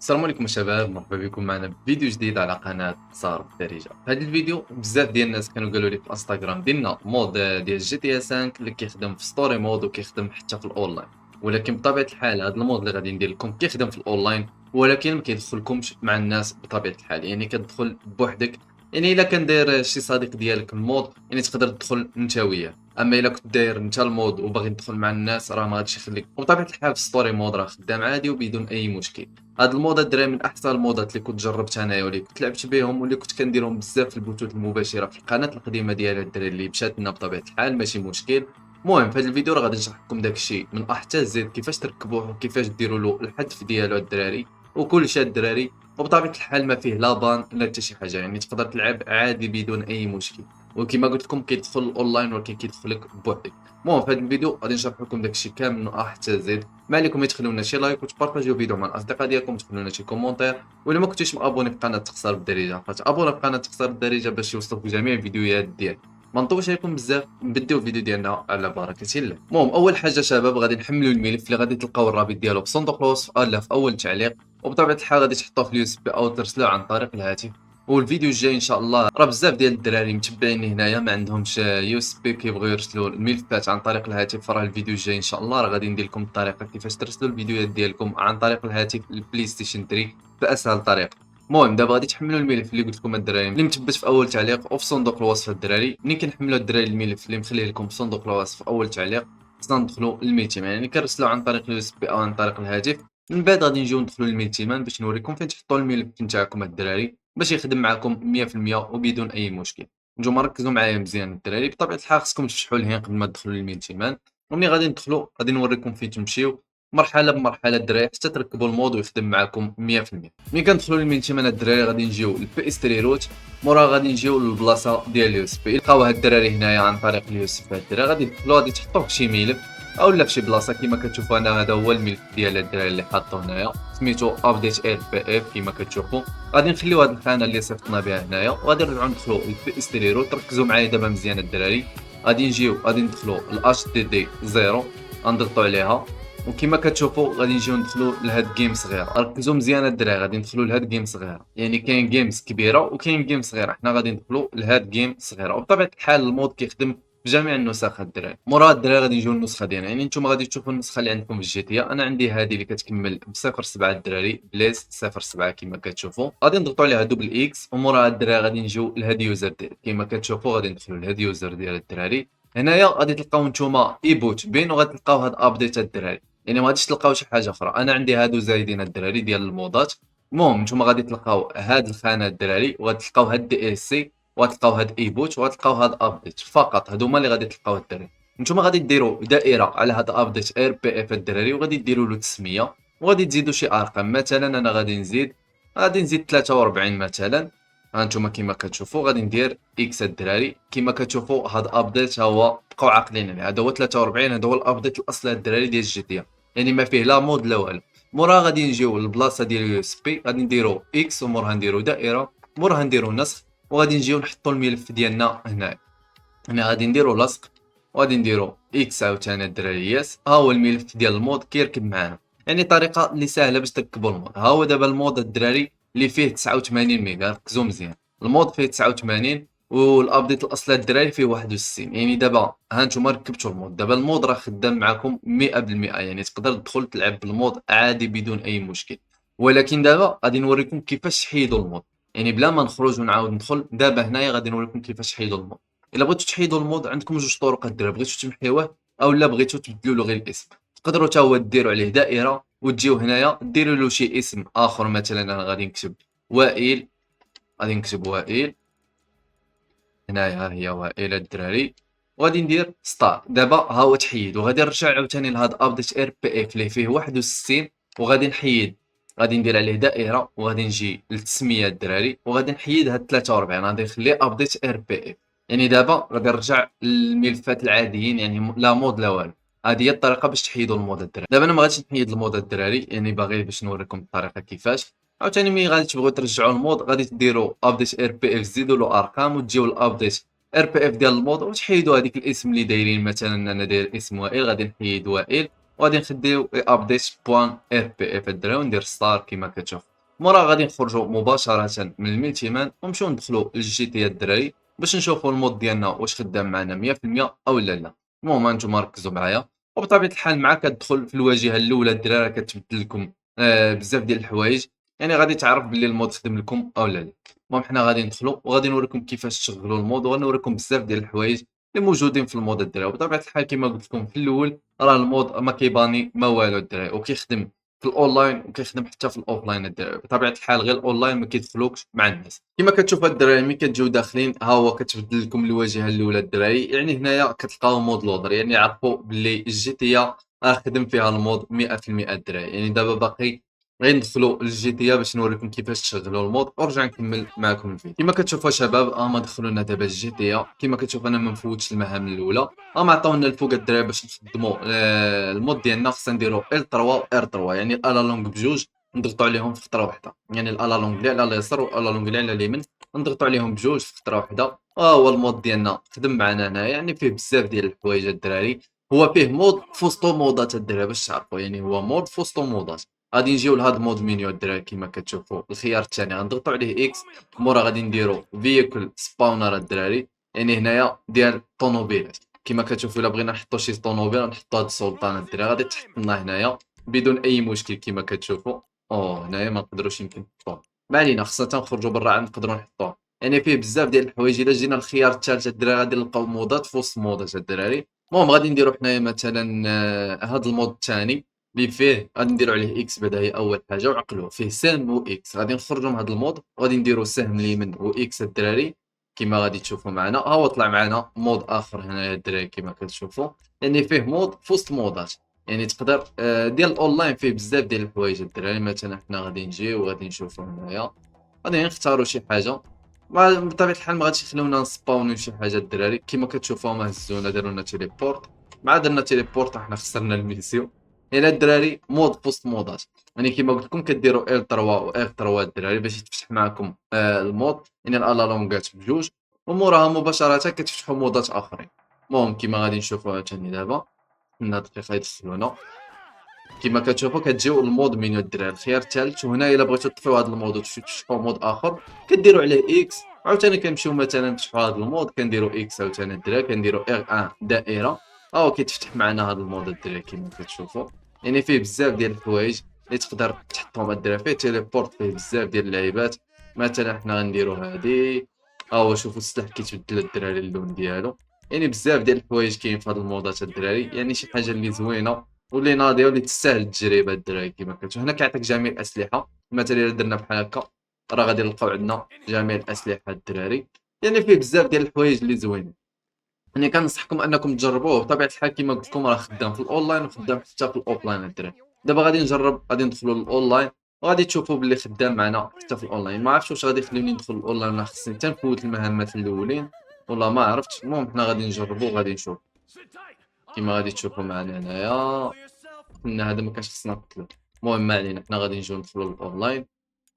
السلام عليكم شباب، مرحبا بكم معنا بفيديو جديد على قناة صار بالدارجة. في هذا الفيديو بزاف ديال الناس كانوا قالوا لي في انستغرام ديالنا مود ديال جي تي اس 5 اللي كيخدم في ستوري مود وكيخدم حتى في الاونلاين. ولكن بطبيعة الحال هذا المود اللي غادي ندير لكم كيخدم في الاونلاين، ولكن ما كيدخلكمش مع الناس بطبيعة الحال، يعني كتدخل بوحدك. يعني الا كان داير شي صديق ديالك المود يعني تقدر تدخل انت وياه. اما الا كنت داير انت المود وباغي تدخل مع الناس راه ما غاديش يخليك. وبطبيعة الحال في ستوري مود راه خدام عادي وبدون اي مشكل. هاد المودات الدراري من احسن المودات اللي كنت جربت انايا واللي كنت لعبت بهم واللي كنت كنديرهم بزاف في البثوث المباشره في القناه القديمه ديالي الدراري اللي مشات لنا بطبيعه الحال ماشي مشكل. المهم في هذا الفيديو راه غادي نشرح لكم داكشي من أ حتى زد كيفاش تركبوه وكيفاش ديروا له الحذف ديالو الدراري وكل شيء الدراري. وبطبيعه الحال ما فيه لا بان لا حتى شي حاجه، يعني تقدر تلعب عادي بدون اي مشكل. وكما قلت لكم كيدخل الاونلاين ولكن كيدخلك بوحدك. المهم في هذا الفيديو غادي نشرح لكم داكشي كامل من أ حتى زد. ما عليكم تخلوا لنا شي لايك وتبارطاجيو الفيديو مع الاصدقاء ديالكم وتخلوا لنا شي كومونتير. ولا ما كنتيش مابوني في قناه تخسر بالدارجه فتابونا في قناه تخسر بالدارجه باش يوصلوك جميع الفيديوهات ديالي. ما نطولش عليكم بزاف، نبداو الفيديو ديالنا على بركه الله. المهم اول حاجه شباب غادي نحملوا الملف اللي غادي تلقاو الرابط ديالو في صندوق الوصف الا في اول تعليق. وبطبيعه الحال غادي تحطوه في اليو اس بي او ترسلوه عن طريق الهاتف. والفيديو الجاي ان شاء الله راه بزاف ديال الدراري متبعيني هنايا ما عندهمش يو اس بي كيبغيو يرسلوا الملفات عن طريق الهاتف، فراه الفيديو الجاي ان شاء الله راه غادي ندير لكم الطريقه كيفاش ترسلوا الفيديوهات ديالكم عن طريق الهاتف البلاي ستيشن 3 باسهل طريقه. المهم دابا غادي تحملوا الملف اللي قلت لكم الدراري اللي مثبت في اول تعليق وفي صندوق الوصف الدراري. ملي كنحملوا الدراري الملف اللي مخليه لكم في صندوق الوصف في اول تعليق خصنا ندخلوا للميتيم، يعني كنرسلوا عن طريق اليو اس بي او عن طريق الهاتف. من بعد غادي نجيو ندخلوا للميتيمان باش نوريكم فين تحطوا الملف نتاعكم الدراري باش يخدم معكم 100% وبدون اي مشكل. نتوما ركزوا معايا مزيان الدراري، بطبيعه الحال خصكم تفتحوا الهين قبل ما تدخلوا للميتيمان. وملي غادي ندخلوا غادي نوريكم فين تمشيو مرحله بمرحله الدراري حتى تركبوا المود ويخدم معكم 100%. ملي كندخلوا للميتيمان الدراري غادي نجيو للبي اس 3 روت، مورا غادي نجيو للبلاصه ديال اليو اس بي لقاو هاد الدراري هنايا عن طريق اليو اس بي. الدراري غادي تدخلوا غادي تحطوه في شي ملف او لا في شي بلاصه كما كتشوفوا انا هذا هو الملف ديال الدراري اللي حاطو هنايا سميتو ابديت ار بي اف كما كتشوفوا. غادي نخليو هاد الخانه اللي صيفطنا بها هنايا وغادي نرجعو ندخلو للبي اس 3 روت. ركزوا معايا دابا مزيان الدراري، غادي نجيو غادي ندخلو الاتش دي دي 0 غنضغطوا عليها وكما كتشوفوا غادي نجيو ندخلوا لهاد جيم صغيره. ركزوا مزيان الدراري غادي ندخلوا لهاد جيم صغيره، يعني كاين جيمز كبيره وكاين جيم صغيره، حنا غادي ندخلوا لهاد جيم صغيره. وبطبيعه الحال المود كيخدم في جميع النسخ الدراري. مورا الدراري غادي نجيو للنسخه ديالنا، يعني نتوما غادي تشوفوا النسخه اللي عندكم في الجي تي. انا عندي هذه اللي كتكمل ب 07 الدراري بليس 07 كما كتشوفوا. غادي نضغطوا عليها دوبل اكس ومورا الدراري غادي نجيو لهاد يوزر ديال كما كتشوفوا. غادي ندخلوا لهاد يوزر ديال الدراري. هنايا غادي تلقاو نتوما اي بوت بين وغادي تلقاو هاد ابديت الدراري، يعني ما غاديش تلقاو شي حاجه اخرى. انا عندي هادو زايدين الدراري ديال المودات. المهم نتوما غادي تلقاو هاد الخانه الدراري وغادي تلقاو هاد دي اس سي وغتلقاو هاد اي بوت وغتلقاو هاد ابديت فقط. هادو هما اللي غادي تلقاو الدراري. نتوما غادي ديروا دائره على هاد ابديت ار بي اف الدراري وغادي ديروا له تسميه وغادي تزيدوا شي ارقام. مثلا انا غادي نزيد 43 مثلا. ها نتوما كما كتشوفوا غادي ندير اكس الدراري. كما كتشوفوا هاد ابديت ها هو بقاو عاقلين عليه، هذا هو 43، هذا هو الابديت الاصلي الدراري ديال الجي تي، يعني ما فيه لا مود لا والو. مورا غادي نجيو للبلاصه ديال اليو اس بي غادي نديرو اكس ومورها نديرو دائره مورها نديرو نسخ وغادي نجيو نحطو الملف ديالنا هنا. هنا غادي نديرو لصق وغادي نديرو اكس عاوتاني الدراري ياس. ها هو الملف ديال المود كيركب معنا، يعني طريقه اللي سهله باش تركبوا المود. ها هو دابا المود الدراري اللي فيه 89 ميغا. ركزوا مزيان المود فيه 89 والابديت الاصلي الدراري فيه 61. يعني دابا ها نتوما ركبتوا المود، دابا المود راه خدام معكم 100%، يعني تقدر تدخل تلعب بالمود عادي بدون اي مشكل. ولكن دابا غادي نوريكم كيفاش تحيدوا المود، يعني بلا ما نخرج ونعاود ندخل. دابا هنايا غادي نوريكم كيفاش تحيدوا المود. الا بغيتو تحيدوا المود عندكم جوج طرق الدراري، بغيتو تمحيوه او لا بغيتو تبدلوا له غير الاسم. تقدروا حتى هو ديروا عليه دائره وتجيو هنايا ديروا له شي اسم اخر. مثلا انا غادي نكتب وائل، غادي نكتب وائل هنايا، ها هي وائل الدراري وغادي ندير ستار. دابا ها هو تحيد وغادي نرجع عاوتاني لهاد ابديت ار بي اف اللي فيه 61 وغادي نحيد. غادي ندير عليه دائره وغادي نجي للتسميه الدراري وغادي نحيد هاد 43 غادي نخليه ابديت ار بي اف. يعني دابا غادي نرجع للملفات العاديين، يعني لا مود لا والو. هذه هي الطريقه باش تحيدوا المود الدراري. دابا انا ما غاديش نحيد المود الدراري، يعني باغي باش نوريكم الطريقه كيفاش. عاوتاني ملي غادي تبغيو ترجعوا المود غادي ديروا ابديت ار بي اف تزيدوا له ارقام وتجيو لابديت ار بي اف ديال المود وتحيدوا هذيك الاسم اللي دايرين. مثلا انا داير اسم وائل غادي نحيد وائل وغادي نخديو ابديت بوان ار بي اف الدراري وندير ستار كما كتشوف. مورا غادي نخرجوا مباشره من الملتيمان ونمشيو ندخلوا للجي تي الدراري باش نشوفوا المود ديالنا واش خدام معنا 100% او لا. المهم انتم ركزوا معايا. وبطبيعه الحال مع كتدخل في الواجهه الاولى الدراري كتبدل لكم بزاف ديال الحوايج، يعني غادي تعرف باللي المود خدم لكم او لا. المهم حنا غادي ندخلوا وغادي نوريكم كيفاش تشغلوا المود، وغنوريكم بزاف ديال الحوايج اللي موجودين في المود الدراري. وبطبيعه الحال كما قلت لكم في الاول راه المود ما كيباني ما والو الدراري، وكيخدم في الاونلاين وكيخدم حتى في الاوفلاين الدراري. بطبيعه الحال غير الاونلاين ما كيدخلوكش مع الناس. كما كتشوفوا الدراري ملي كتجيو داخلين ها هو كتبدل لكم الواجهه الاولى الدراري، يعني هنايا كتلقاو مود لودر، يعني عرفوا باللي الجي تي خدم فيها المود 100% الدراري. يعني دابا باقي غير ندخلوا للجي تي باش نوريكم كيفاش تشغلوا المود ورجع نكمل معكم الفيديو. كما كتشوفوا شباب ما دخلوا لنا دابا الجي تي. كما كتشوف انا ما مفوتش المهام الاولى، عطاونا الفوق الدراري باش نخدموا المود ديالنا. خصنا نديروا ال3 و ار3، يعني الالا لونغ بجوج نضغطوا عليهم في خطره واحده، يعني الالا لونغ اللي على اليسار والالا لونغ اللي على اليمين نضغطوا عليهم بجوج في خطره واحده. هو المود ديالنا خدم معنا هنا، يعني فيه بزاف ديال الحوايج الدراري. هو فيه مود فوسطو مودات الدراري باش تعرفوا، يعني هو مود فوسطو مودات. غادي نجيو لهاد المود مينيو الدراري كما كتشوفوا الخيار الثاني غنضغطوا عليه اكس، مورا غادي نديروا فييكل سباونر الدراري، يعني هنايا ديال الطوموبيلات. كما كتشوفوا الا بغينا نحطوا شي طوموبيل نحطوا هاد السلطان الدراري غادي تحط لنا هنايا بدون اي مشكل. كما كتشوفوا هنايا ما نقدروش يمكن نحطوه، ما علينا خصنا نخرجوا برا عاد نقدروا نحطوه. يعني فيه بزاف ديال الحوايج. الا جينا الخيار الثالث الدراري غادي نلقاو مودات في وسط مودات الدراري. المهم غادي نديروا حنايا مثلا هاد المود الثاني اللي فيه غادي نديروا عليه اكس بعدا هي اول حاجه، وعقلوا فيه سهم و اكس. غادي نخرجوا من هذا المود وغادي نديروا سهم اليمين و اكس الدراري كما غادي تشوفوا معنا. ها هو طلع معنا مود اخر هنايا الدراري كما كتشوفوا، يعني فيه مود في وسط مودات. يعني تقدر ديال الاونلاين فيه بزاف ديال الحوايج الدراري. مثلا حنا غادي نجيو وغادي نشوفوا هنايا غادي نختاروا شي حاجه. بطبيعه الحال ما غاديش يخليونا نسباونيو شي حاجه الدراري. كما كتشوفوا هما هزونا داروا لنا تيليبورت، مع درنا تيليبورت حنا خسرنا الميسيو. الى الدراري مود بوست مودات، يعني كما قلت لكم كديروا ال3 و ار3 الدراري باش يتفتح معكم المود، يعني الالا لونغات بجوج، وموراها مباشره كتفتحوا مودات اخرين. المهم كما غادي نشوفوها ثاني دابا من دقيقه يدخلونا. كما كتشوفوا كتجيو المود مينيو الدراري الخيار الثالث. وهنا الا بغيتو تطفيو هذا المود وتفتحوا مود اخر كديروا عليه اكس، عاوتاني كنمشيو مثلا نفتحوا هذا المود كنديروا اكس عاوتاني الدراري كنديروا ار 1 دائره. كيتفتح معنا هذا المود الدراري كما كتشوفوا. يعني فيه بزاف ديال الحوايج اللي تقدر تحطهم الدراري. فيه تيليبورت، فيه بزاف ديال اللعيبات. مثلا حنا غنديروا هذه، شوفوا السلاح كيتبدل الدراري اللون ديالو. يعني بزاف ديال الحوايج كاين في هذه المودات الدراري، يعني شي حاجه اللي زوينه واللي ناضيه واللي تستاهل التجربه الدراري. كما كتشوف هنا كيعطيك جميع الاسلحه. مثلا الا درنا بحال هكا راه غادي نلقاو عندنا جميع الاسلحه الدراري. يعني فيه بزاف ديال الحوايج اللي زوينين، يعني كنصحكم انكم تجربوه. بطبيعه الحال كما قلت لكم راه خدام في الاونلاين وخدام حتى في الاوفلاين الدراري. دابا غادي نجرب، غادي ندخلوا للاونلاين وغادي تشوفوا باللي خدام معنا حتى في الاونلاين. ما عرفتش واش غادي يخليوني ندخل الاونلاين ولا خصني حتى نفوت المهمات الاولين ولا ما عرفتش. المهم حنا غادي نجربوا وغادي نشوف. كما غادي تشوفوا معنا هنايا قلنا هذا ما كانش خصنا نقتلو. المهم ما علينا، حنا غادي نجيو ندخلوا للاونلاين،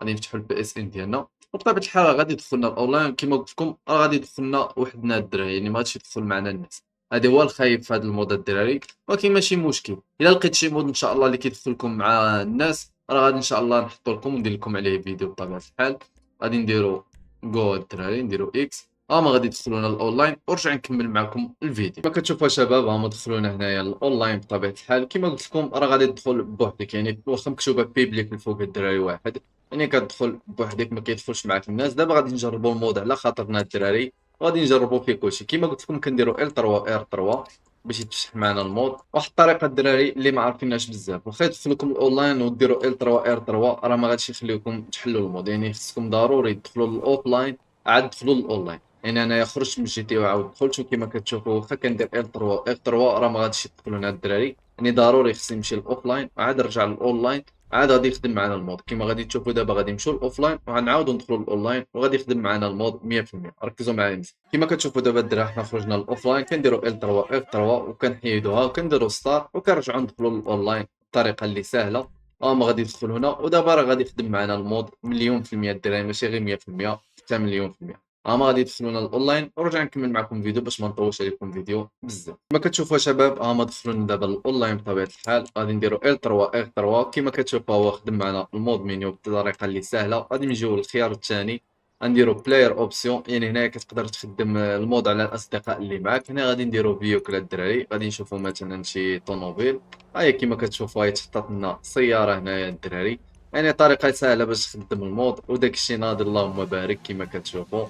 غادي نفتحوا البي اس ان ديالنا. وبطبيعه الحال غادي يدخلنا الاونلاين كما قلت لكم راه غادي يدخلنا وحدنا الدراري، يعني ما غاديش يدخل معنا الناس. هذا هو الخايب في هذا المود الدراري، ولكن ماشي مشكل. الا لقيت شي مود ان شاء الله اللي كيدخلكم مع الناس راه غادي ان شاء الله نحط لكم وندير لكم عليه فيديو. بطبيعه الحال غادي نديروا جو الدراري، نديروا اكس ما غادي يدخلونا الاونلاين ورجع نكمل معكم الفيديو. كما كتشوفوا شباب هما دخلونا هنايا الاونلاين. بطبيعه الحال كما قلت لكم راه غادي تدخل بوحدك، يعني واخا مكتوبه بيبليك الفوق الدراري واحد، يعني كتدخل بوحدك ما كيدخلش معاك الناس. دابا غادي نجربوا المود على خاطرنا الدراري وغادي نجربوا فيه كلشي. كما قلت لكم كنديروا ال3 ار3 باش يتفتح معنا المود. واحد الطريقه الدراري اللي ما عارفينهاش بزاف، واخا يدخلكم الاونلاين وديروا ال3 ار3 راه ما غاديش يخليوكم تحلوا المود، يعني خصكم ضروري تدخلوا للاوفلاين عاد تدخلوا للاونلاين. يعني انايا خرجت من جي تي وعاود دخلت، وكما كتشوفوا واخا كندير ال3 راه ما غاديش يدخلونا الدراري، يعني ضروري خصني نمشي للاوفلاين عاد نرجع للاونلاين عاد غادي يخدم معنا المود. كما غادي تشوفوا دابا غادي نمشيو للاوفلاين وغنعاودوا ندخلوا للاونلاين وغادي يخدم معنا المود 100%. ركزوا معايا مزيان. كما كتشوفوا دابا الدراري حنا خرجنا للاوفلاين كنديروا ال3 وكنحيدوها وكنديروا ستار وكنرجعوا ندخلوا للاونلاين بطريقه اللي سهله. ما غادي يدخل هنا ودابا راه غادي يخدم معنا المود مليون في المية الدراري، ماشي غير 100%، حتى مليون في المية. ما غادي يدخلونا الاونلاين ونرجع نكمل معكم الفيديو باش ما نطولش عليكم فيديو بزاف. كما كتشوفوا شباب ما دخلونا دابا الاونلاين بطبيعه الحال. غادي نديروا ال 3 ار 3 كما كتشوفوا هو خدم معنا المود مينيو بطريقه اللي سهله. غادي نجيو للخيار الثاني غنديروا بلاير اوبسيون، يعني هنا كتقدر تخدم المود على الاصدقاء اللي معاك. هنا غادي نديروا فيوكل الدراري، غادي نشوفوا مثلا شي طوموبيل. هاي كما كتشوفوا هي تحطات لنا سياره هنايا الدراري. يعني طريقه سهله باش تخدم المود وداك الشيء ناضي اللهم بارك كما كتشوفوا.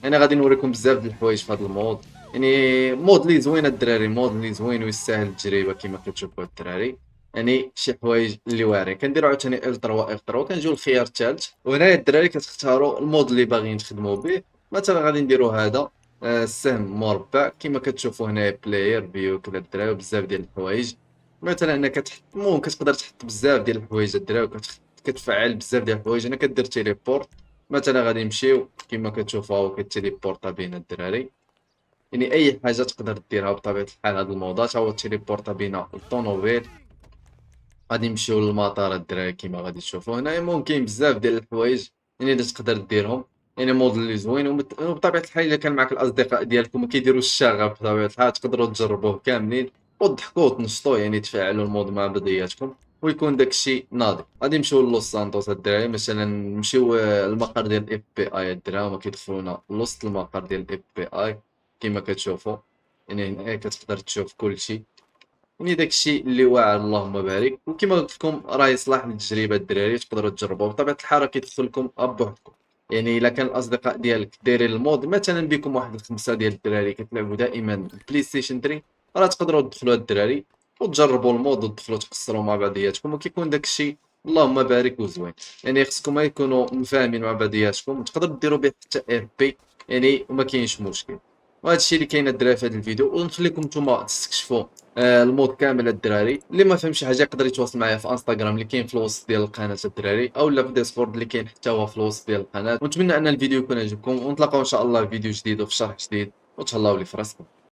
انا غادي نوريكم بزاف د الحوايج في هذا المود، يعني مود لي زوين الدراري، مود لي زوين ويستاهل التجربه كما كتشوفوا الدراري. يعني شي حوايج اللي واعرين. كنديروا عاوتاني ال 3 اف 3 كنجيو للخيار الثالث، وهنايا الدراري كتختاروا المود اللي باغيين تخدموا به. مثلا غادي نديروا هذا السهم مربع كما كتشوفوا هنايا بلاير فيو كذا الدراري وبزاف ديال الحوايج. مثلا انك كتحط كتقدر تحط بزاف ديال الحوايج الدراري كتفعل بزاف ديال الحوايج. انا كدير تيليبورت مثلا غادي نمشيو كما كتشوفوا هو كتيليبورتا بين الدراري. يعني اي حاجه تقدر ديرها بطبيعه الحال. هاد الموضات هو تيليبورتا بين الطوموبيل. غادي نمشيو للمطار الدراري كما غادي تشوفوا هنايا. ممكن بزاف ديال الحوايج يعني اللي تقدر ديرهم، يعني مود اللي زوين. وبطبيعه الحال الا كان معك الاصدقاء ديالكم ما كيديروش الشغف بطبيعه الحال تقدروا تجربوه كاملين وتضحكوا وتنشطوا، يعني تفاعلوا المود مع بعضياتكم ويكون داكشي ناضي. غادي نمشيو لوس سانتوس الدراري مثلا، نمشيو المقر ديال اف بي اي الدراري. هما كيدخلونا لوسط المقر ديال اف بي اي كما كتشوفوا. يعني هنا كتقدر تشوف كلشي، يعني داكشي اللي واعر اللهم بارك. وكما قلت لكم راه يصلح للتجربه الدراري تقدروا تجربوه. بطبيعه الحال راه كيدخل لكم بوحدكم، يعني الا كان الاصدقاء ديالك دايرين المود مثلا بكم واحد الخمسه ديال الدراري كتلعبوا دائما بلاي ستيشن 3 راه تقدروا تدخلوا الدراري وتجربوا المود وتدخلوا تقصروا مع بعضياتكم وكيكون داكشي اللهم بارك وزوين. يعني خصكم يكونوا مفاهمين مع بعضياتكم تقدروا ديروا به حتى اف بي يعني وما كاينش مشكل. وهذا الشيء اللي كاين الدراري في هذا الفيديو، ونخليكم نتوما تستكشفوا المود كامل الدراري. اللي ما فهمش حاجه يقدر يتواصل معايا في انستغرام اللي كاين في الوسط ديال القناه الدراري، او لا في ديسكورد اللي كاين حتى هو في الوسط ديال القناه. ونتمنى ان الفيديو يكون عجبكم ونتلاقاو ان شاء الله في فيديو جديد وفي شرح جديد، وتهلاو لي في راسكم.